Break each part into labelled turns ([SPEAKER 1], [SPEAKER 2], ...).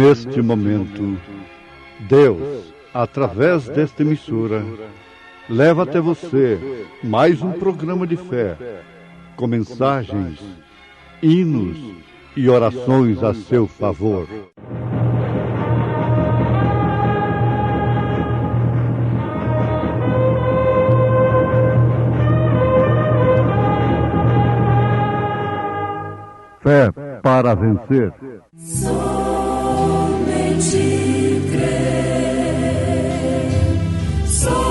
[SPEAKER 1] neste momento, Deus, através desta emissora, leva até você mais um programa de fé, com mensagens, hinos e orações a seu favor. Fé para vencer.
[SPEAKER 2] Somente crer, somente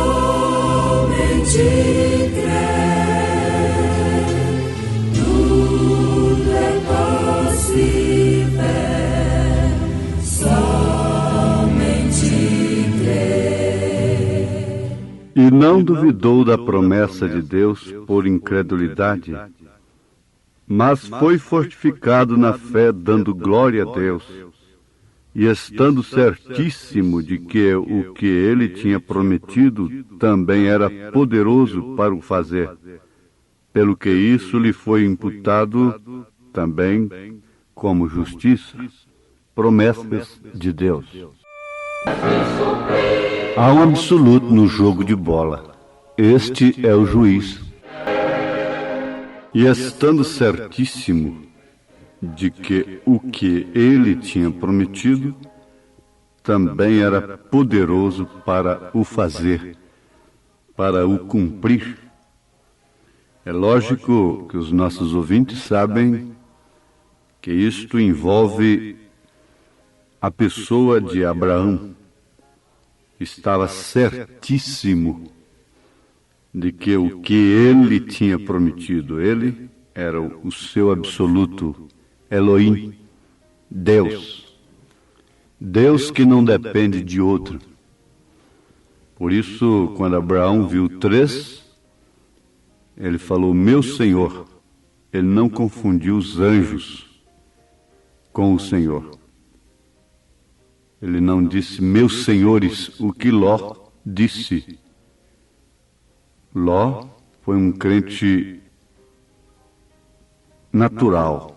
[SPEAKER 2] crer, tudo é possível, somente crer.
[SPEAKER 1] E não duvidou da promessa de Deus por incredulidade, mas foi fortificado na fé, dando glória a Deus, e estando certíssimo de que o que ele tinha prometido também era poderoso para o fazer, pelo que isso lhe foi imputado também como justiça, promessas de Deus. Há um absoluto no jogo de bola. Este é o juiz. E estando certíssimo de que o que ele tinha prometido também era poderoso para o fazer, para o cumprir. É lógico que os nossos ouvintes sabem que isto envolve a pessoa de Abraão. Estava certíssimo de que o que ele tinha prometido, ele era o seu absoluto, Elohim, Deus. Deus que não depende de outro. Por isso, quando Abraão viu 3, ele falou, meu Senhor. Ele não confundiu os anjos com o Senhor. Ele não disse, meus senhores, o que Ló disse. Ló foi um crente natural.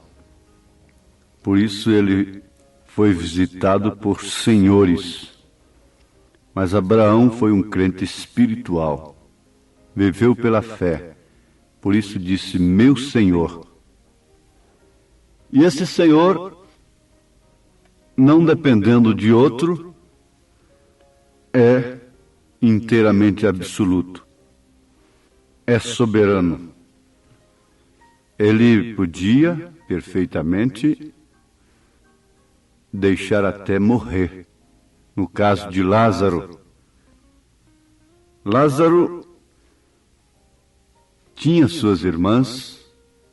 [SPEAKER 1] Por isso ele foi visitado por senhores. Mas Abraão foi um crente espiritual. Viveu pela fé. Por isso disse, meu Senhor. E esse Senhor, não dependendo de outro, é inteiramente absoluto. É soberano. Ele podia perfeitamente deixar até morrer. No caso de Lázaro. Lázaro tinha suas irmãs,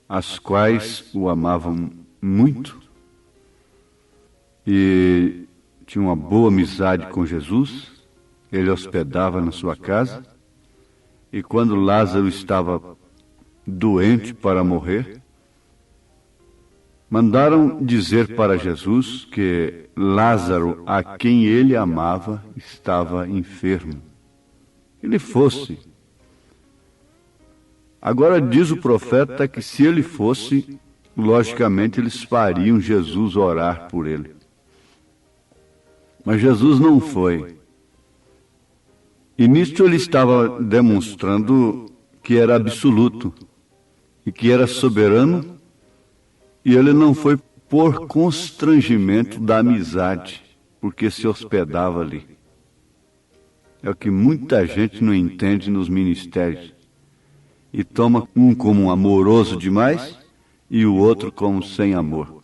[SPEAKER 1] as quais o amavam muito e tinha uma boa amizade com Jesus. Ele hospedava na sua casa. E quando Lázaro estava doente para morrer, mandaram dizer para Jesus que Lázaro, a quem ele amava, estava enfermo. Ele fosse. Agora diz o profeta que se ele fosse, logicamente eles fariam Jesus orar por ele. Mas Jesus não foi. E nisto ele estava demonstrando que era absoluto e que era soberano, e ele não foi por constrangimento da amizade, porque se hospedava ali. É o que muita gente não entende nos ministérios. E toma um como amoroso demais e o outro como sem amor.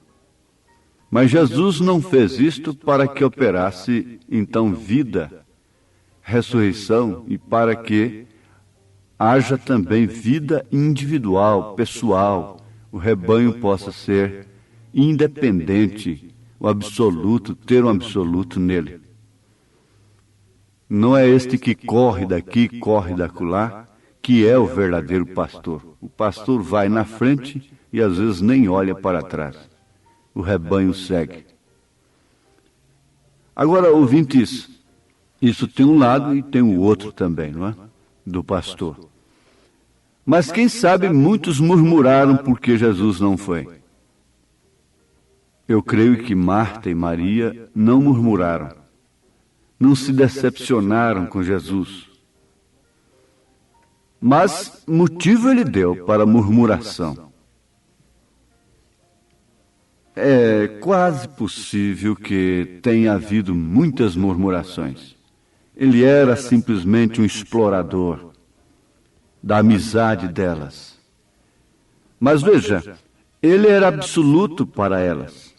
[SPEAKER 1] Mas Jesus não fez isto para que operasse então vida, ressurreição, e para que haja também vida individual, pessoal, o rebanho possa ser independente, o absoluto, ter um absoluto nele. Não é este que corre daqui, corre dacolá, que é o verdadeiro pastor. O pastor vai na frente e às vezes nem olha para trás. O rebanho segue. Agora, ouvintes, isso tem um lado e tem o outro também, não é? Do pastor. Mas quem sabe muitos murmuraram porque Jesus não foi. Eu creio que Marta e Maria não murmuraram, não se decepcionaram com Jesus. Mas motivo ele deu para a murmuração. É quase possível que tenha havido muitas murmurações. Ele era simplesmente um explorador da amizade delas. Mas veja, ele era absoluto para elas.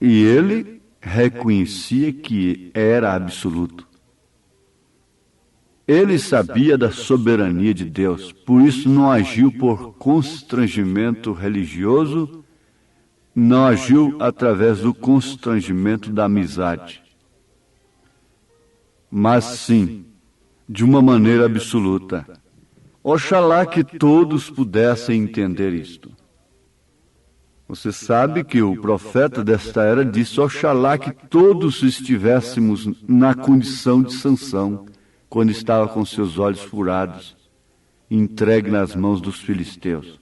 [SPEAKER 1] E ele reconhecia que era absoluto. Ele sabia da soberania de Deus, por isso não agiu por constrangimento religioso, não agiu através do constrangimento da amizade, mas sim, de uma maneira absoluta. Oxalá que todos pudessem entender isto. Você sabe que o profeta desta era disse: oxalá que todos estivéssemos na condição de Sansão, quando estava com seus olhos furados, entregue nas mãos dos filisteus.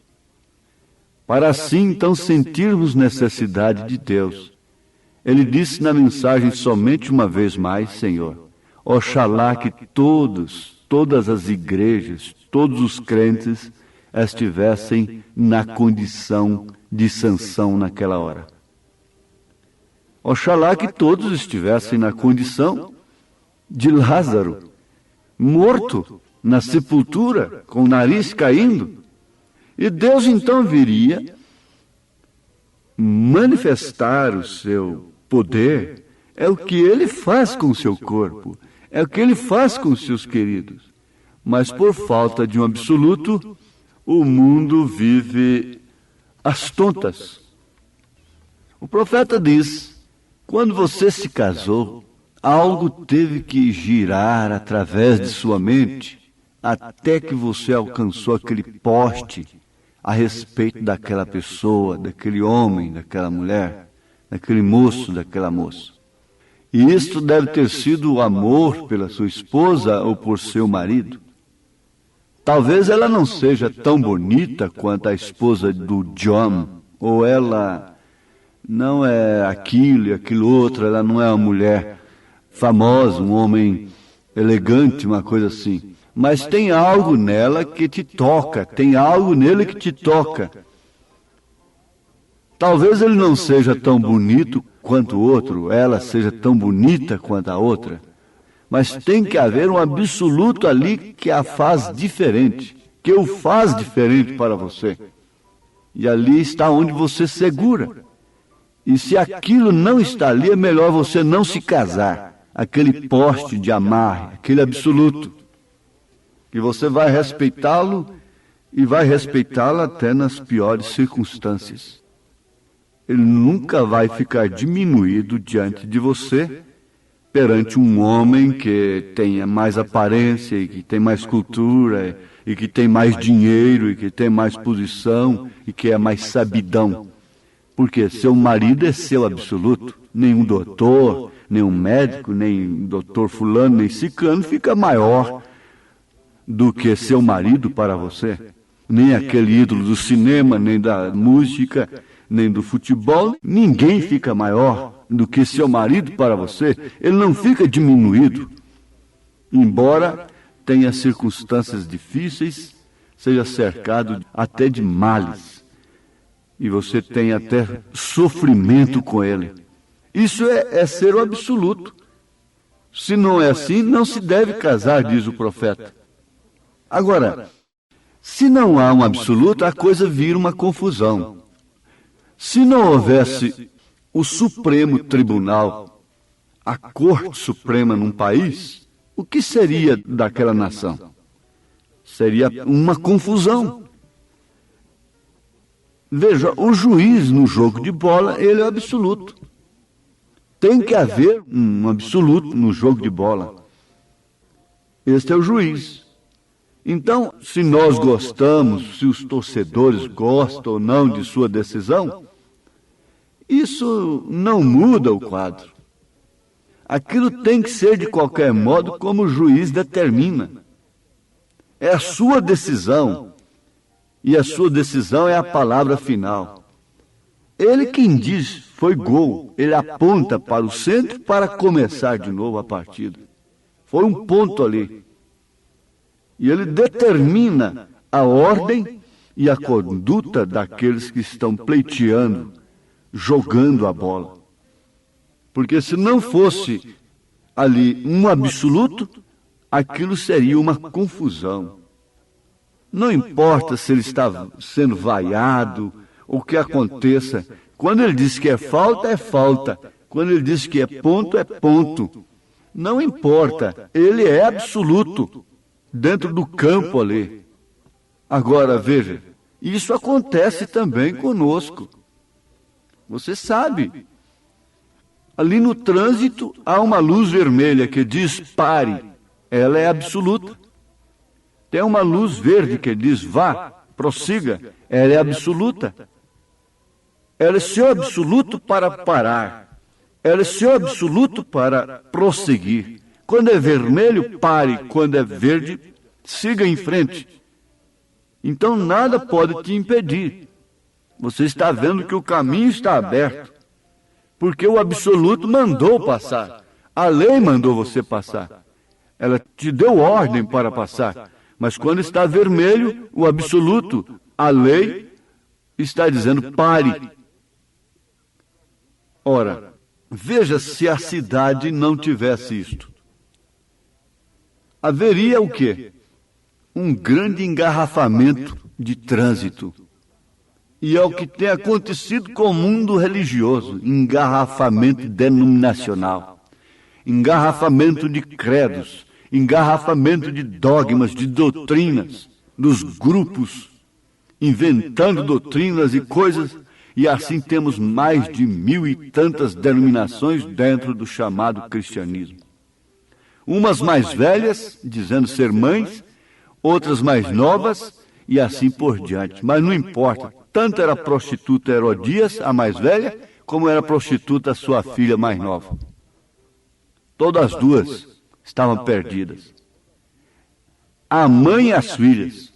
[SPEAKER 1] Para assim, então, sentirmos necessidade de Deus. Ele disse na mensagem somente uma vez mais: Senhor, oxalá que todas as igrejas, todos os crentes estivessem na condição de Sansão naquela hora. Oxalá que todos estivessem na condição de Lázaro, morto na sepultura, com o nariz caindo. E Deus então viria manifestar o seu poder. É o que Ele faz com o seu corpo, é o que Ele faz com os seus queridos. Mas por falta de um absoluto, o mundo vive às tontas. O profeta diz: quando você se casou, algo teve que girar através de sua mente, até que você alcançou aquele poste a respeito daquela pessoa, daquele homem, daquela mulher, daquele moço, daquela moça. E isto deve ter sido o amor pela sua esposa ou por seu marido. Talvez ela não seja tão bonita quanto a esposa do John, ou ela não é aquilo e aquilo outro, ela não é uma mulher famosa, um homem elegante, uma coisa assim. Mas tem algo nela que te toca, tem algo nele que te toca. Talvez ele não seja tão bonito quanto o outro, ela seja tão bonita quanto a outra, mas tem que haver um absoluto ali que a faz diferente, que o faz diferente para você. E ali está onde você segura. E se aquilo não está ali, é melhor você não se casar. Aquele poste de amarre, aquele absoluto, que você vai respeitá-lo e vai respeitá-lo até nas piores circunstâncias. Ele nunca vai ficar diminuído diante de você perante um homem que tenha mais aparência e que tem mais cultura e que tem mais dinheiro e que tem mais posição e que é mais sabidão. Porque seu marido é seu absoluto. Nenhum doutor, nenhum médico, nem doutor fulano, nem ciclano fica maior do que seu marido para você. Nem aquele ídolo do cinema, nem da música, nem do futebol. Ninguém fica maior do que seu marido para você. Ele não fica diminuído. Embora tenha circunstâncias difíceis, seja cercado até de males, e você tenha até sofrimento com ele. Isso é ser o absoluto. Se não é assim, não se deve casar, diz o profeta. Agora, se não há um absoluto, a coisa vira uma confusão. Se não houvesse o Supremo Tribunal, a Corte Suprema num país, o que seria daquela nação? Seria uma confusão. Veja, o juiz no jogo de bola, ele é absoluto. Tem que haver um absoluto no jogo de bola. Este é o juiz. Então, se nós gostamos, se os torcedores gostam ou não de sua decisão, isso não muda o quadro. Aquilo tem que ser de qualquer modo como o juiz determina. É a sua decisão. E a sua decisão é a palavra final. Ele quem diz foi gol, ele aponta para o centro para começar de novo a partida. Foi um ponto ali. E ele determina a ordem e a conduta daqueles que estão pleiteando, jogando a bola. Porque se não fosse ali um absoluto, aquilo seria uma confusão. Não importa se ele está sendo vaiado, o que aconteça. Quando ele diz que é falta, é falta. Quando ele diz que é ponto, é ponto. Não importa, ele é absoluto dentro do campo ali. Agora, veja, isso acontece também conosco. Você sabe, ali no trânsito há uma luz vermelha que diz pare. Ela é absoluta. Tem uma luz verde que diz vá, prossiga. Ela é absoluta. Ela é seu absoluto para parar. Ela é seu absoluto para prosseguir. Quando é vermelho, pare. Quando é verde, siga em frente. Então nada pode te impedir. Você está vendo que o caminho está aberto. Porque o absoluto mandou passar. A lei mandou você passar. Ela te deu ordem para passar. Mas quando está vermelho, o absoluto, a lei, está dizendo pare. Ora, veja se a cidade não tivesse isto. Haveria o quê? Um grande engarrafamento de trânsito. E é o que tem acontecido com o mundo religioso, engarrafamento denominacional, engarrafamento de credos, engarrafamento de dogmas, de doutrinas, dos grupos, inventando doutrinas e coisas, e assim temos mais de 1000 e tantas denominações dentro do chamado cristianismo. Umas mais velhas, dizendo ser mães, outras mais novas, e assim por diante. Mas não importa, tanto era a prostituta Herodias, a mais velha, como era a prostituta a sua filha mais nova. Todas as duas estavam perdidas. A mãe e as filhas.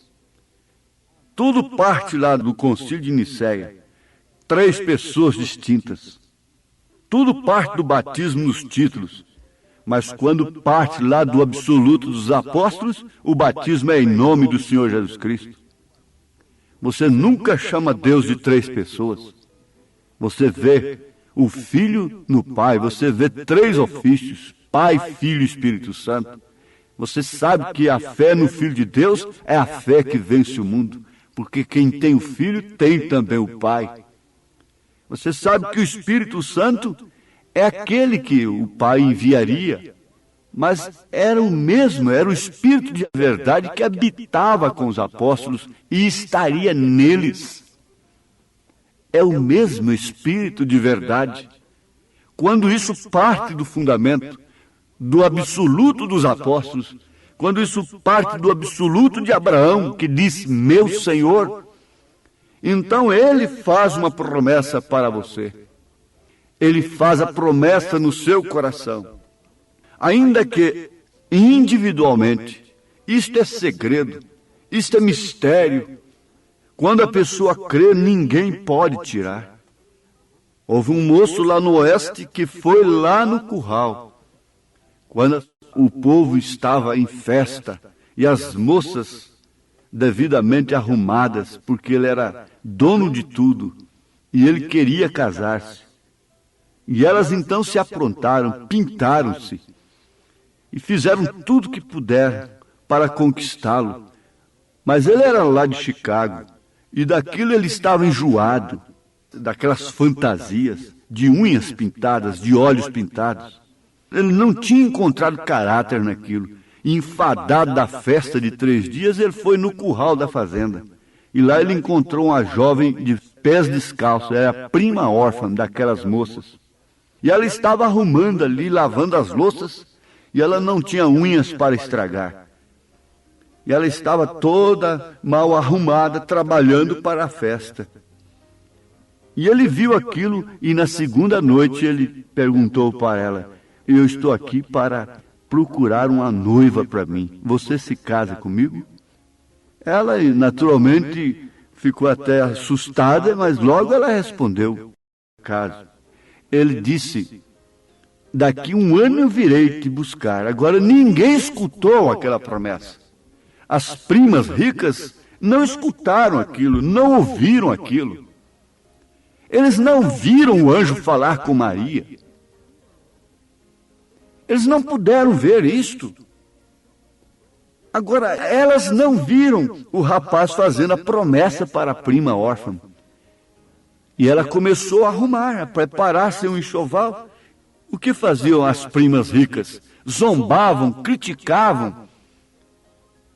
[SPEAKER 1] Tudo parte lá do concílio de Nicéia. 3 pessoas distintas. Tudo parte do batismo nos títulos. Mas quando parte lá do absoluto dos apóstolos, o batismo é em nome do Senhor Jesus Cristo. Você nunca chama Deus de 3 pessoas. Você vê o Filho no Pai, você vê 3 ofícios, Pai, Filho e Espírito Santo. Você sabe que a fé no Filho de Deus é a fé que vence o mundo, porque quem tem o Filho tem também o Pai. Você sabe que o Espírito Santo é aquele que o Pai enviaria, mas era o mesmo, era o Espírito de verdade que habitava com os apóstolos e estaria neles. É o mesmo Espírito de verdade. Quando isso parte do fundamento, do absoluto dos apóstolos, quando isso parte do absoluto de Abraão, que disse, meu Senhor, então ele faz uma promessa para você. Ele faz a promessa no seu coração. Ainda que individualmente, isto é segredo, isto é mistério. Quando a pessoa crê, ninguém pode tirar. Houve um moço lá no oeste que foi lá no curral, quando o povo estava em festa e as moças devidamente arrumadas, porque ele era dono de tudo e ele queria casar-se. E elas então se aprontaram, pintaram-se e fizeram tudo o que puderam para conquistá-lo. Mas ele era lá de Chicago e daquilo ele estava enjoado, daquelas fantasias de unhas pintadas, de olhos pintados. Ele não tinha encontrado caráter naquilo. Enfadado da festa de 3 dias, ele foi no curral da fazenda. E lá ele encontrou uma jovem de pés descalços, era a prima órfã daquelas moças. E ela estava arrumando ali, lavando as louças, e ela não tinha unhas para estragar. E ela estava toda mal arrumada, trabalhando para a festa. E ele viu aquilo, e na segunda noite ele perguntou para ela, eu estou aqui para procurar uma noiva para mim. Você se casa comigo? Ela, naturalmente, ficou até assustada, mas logo ela respondeu. Caso. Ele disse, daqui 1 ano eu virei te buscar. Agora ninguém escutou aquela promessa. As primas ricas não escutaram aquilo, não ouviram aquilo. Eles não viram o anjo falar com Maria. Eles não puderam ver isto. Agora, elas não viram o rapaz fazendo a promessa para a prima órfã. E ela começou a arrumar, a preparar seu enxoval. O que faziam as primas ricas? Zombavam, criticavam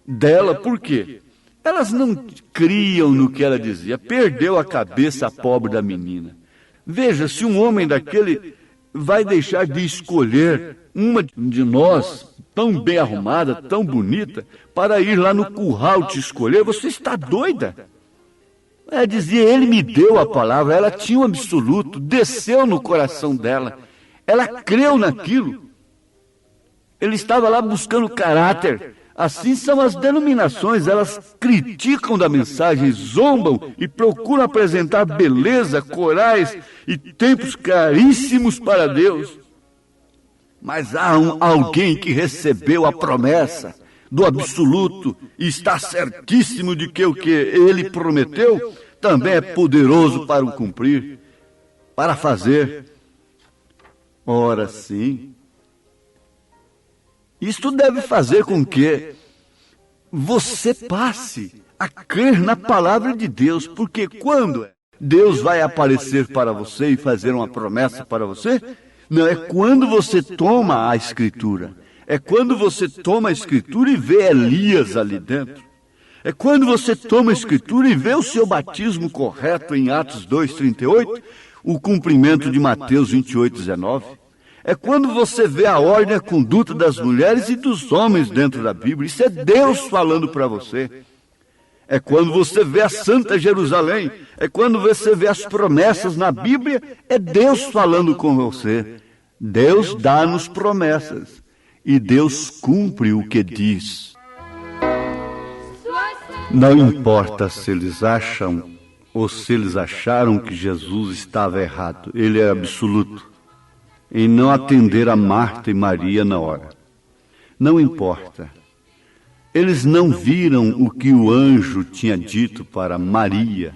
[SPEAKER 1] dela. Por quê? Elas não criam no que ela dizia. Perdeu a cabeça a pobre da menina. Veja, se um homem daquele vai deixar de escolher uma de nós, tão bem arrumada, tão bonita, para ir lá no curral te escolher, você está doida? Ela dizia, ele me deu a palavra, ela tinha um absoluto, desceu no coração dela, ela creu naquilo. Ele estava lá buscando caráter. Assim são as denominações, elas criticam da mensagem, zombam e procuram apresentar beleza, corais e tempos caríssimos para Deus. Mas há alguém que recebeu a promessa do absoluto e está certíssimo de que o que ele prometeu também é poderoso para o cumprir, para fazer. Ora sim. Isto deve fazer com que você passe a crer na palavra de Deus, porque quando Deus vai aparecer para você e fazer uma promessa para você, não é quando você toma a Escritura. É quando você toma a Escritura e vê Elias ali dentro. É quando você toma a Escritura e vê o seu batismo correto em Atos 2:38, o cumprimento de Mateus 28:19. É quando você vê a ordem e a conduta das mulheres e dos homens dentro da Bíblia. Isso é Deus falando para você. É quando você vê a Santa Jerusalém. É quando você vê as promessas na Bíblia. É Deus falando com você. Deus dá-nos promessas. E Deus cumpre o que diz. Não importa se eles acham ou se eles acharam que Jesus estava errado. Ele é absoluto em não atender a Marta e Maria na hora. Não importa. Eles não viram o que o anjo tinha dito para Maria.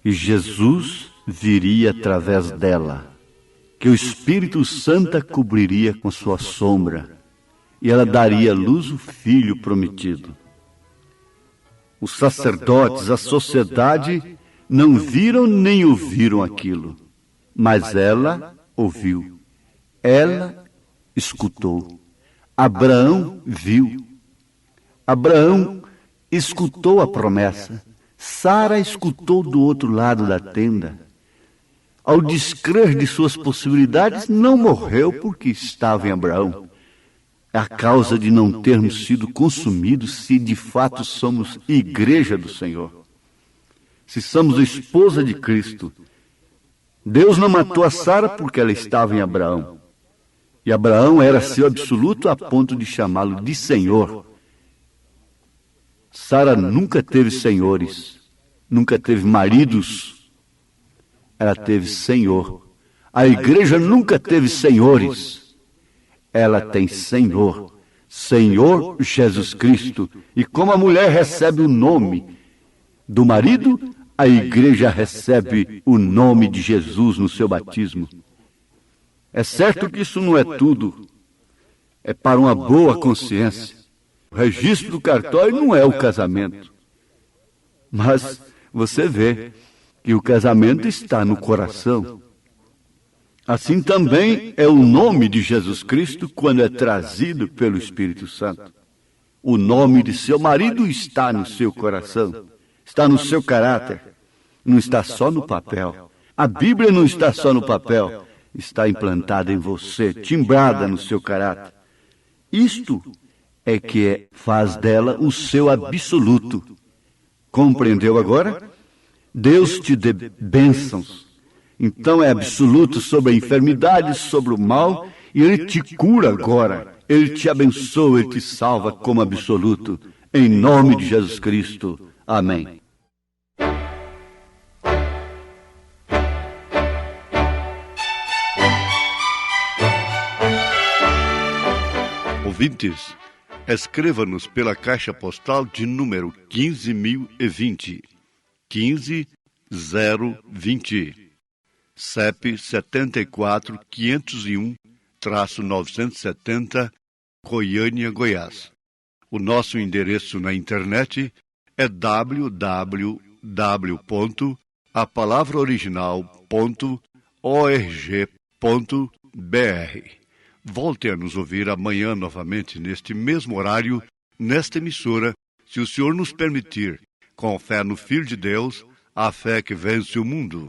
[SPEAKER 1] E Jesus viria através dela, que o Espírito Santo a cobriria com sua sombra, e ela daria à luz o filho prometido. Os sacerdotes, a sociedade, não viram nem ouviram aquilo. Mas ela ouviu, ela escutou. Abraão viu. Abraão escutou a promessa. Sara escutou do outro lado da tenda. Ao descrer de suas possibilidades, não morreu porque estava em Abraão. É a causa de não termos sido consumidos se de fato somos igreja do Senhor. Se somos a esposa de Cristo. Deus não matou a Sara porque ela estava em Abraão. E Abraão era seu absoluto a ponto de chamá-lo de Senhor. Sara nunca teve senhores, nunca teve maridos. Ela teve Senhor. A igreja nunca teve senhores. Ela tem Senhor. Senhor Jesus Cristo. E como a mulher recebe o nome do marido, a igreja recebe o nome de Jesus no seu batismo. É certo que isso não é tudo. É para uma boa consciência. O registro do cartório não é o casamento. Mas você vê que o casamento está no coração. Assim também é o nome de Jesus Cristo quando é trazido pelo Espírito Santo. O nome de seu marido está no seu coração, está no seu caráter. Não está só no papel. A Bíblia não está só no papel. Está implantada em você, timbrada no seu caráter. Isto é que faz dela o seu absoluto. Compreendeu agora? Deus te dê bênçãos. Então é absoluto sobre a enfermidade, sobre o mal, e Ele te cura agora. Ele te abençoa, Ele te salva como absoluto. Em nome de Jesus Cristo. Amém.
[SPEAKER 3] Ouvintes, escreva-nos pela caixa postal de número 15.020, 15020, CEP 74.501-970, Goiânia, Goiás. O nosso endereço na internet é www.apalavraoriginal.org.br. Volte a nos ouvir amanhã novamente neste mesmo horário, nesta emissora, se o Senhor nos permitir, com fé no Filho de Deus, a fé que vence o mundo.